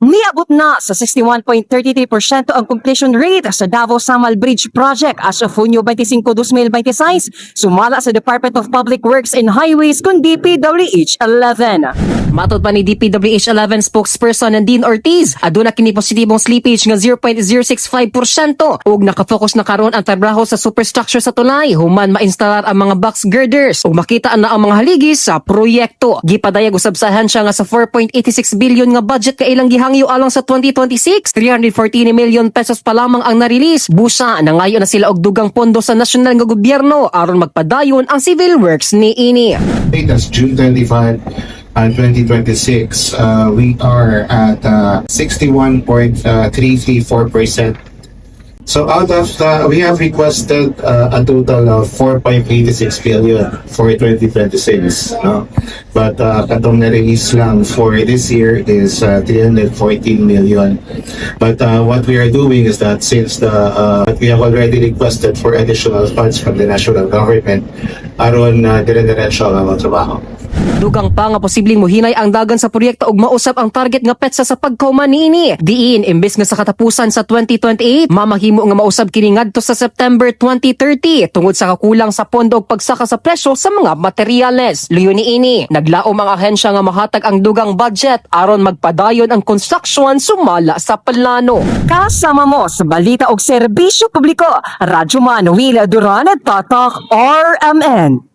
Niabot na sa 61.33% ang completion rate sa Davao-Samal Bridge Project as of Hunyo 25, 2026, sumala sa Department of Public Works and Highways kung DPWH 11. Matod pa ni DPWH 11 spokesperson Nadine Ortiz, aduna kini positibong slippage nga 0.065% ug nakafocus na karon ang trabaho sa superstructure sa tulay human ma-instalar ang mga box girders ug makita na ang mga haligi sa proyekto. Gipadayag usab sa ahensya nga sa 4.86 billion nga budget kailang gihangyo alang sa 2026, 314 million pesos pa lamang ang na-release. Busa nangayo na sila og dugang pondo sa nasyonal nga gobyerno aron magpadayon ang civil works ni ini. As June 25 and 2026, we are at 61.334%. So out of we have requested a total of 4.86 billion for 2026, no? But katong na-release lang for this year is 314 million. But what we are doing is that since we have already requested for additional funds from the national government, aron dire-diretso ang trabaho. Dugang pa nga posibleng muhinay ang dagan sa proyekto ug mausab ang target nga petsa sa pagkauman niini. Diin imbes nga sa katapusan sa 2028, mamahimo nga mausab kini ngadto sa September 2030 tungod sa kakulang sa pondo ug pagsaka sa presyo sa mga materyales. Luyo niini, naglaom ang ahensya nga mahatag ang dugang budget aron magpadayon ang construction sumala sa plano. Kasama mo sa balita og serbisyo publiko, Radyo Man Willa Duran at Tatak RMN.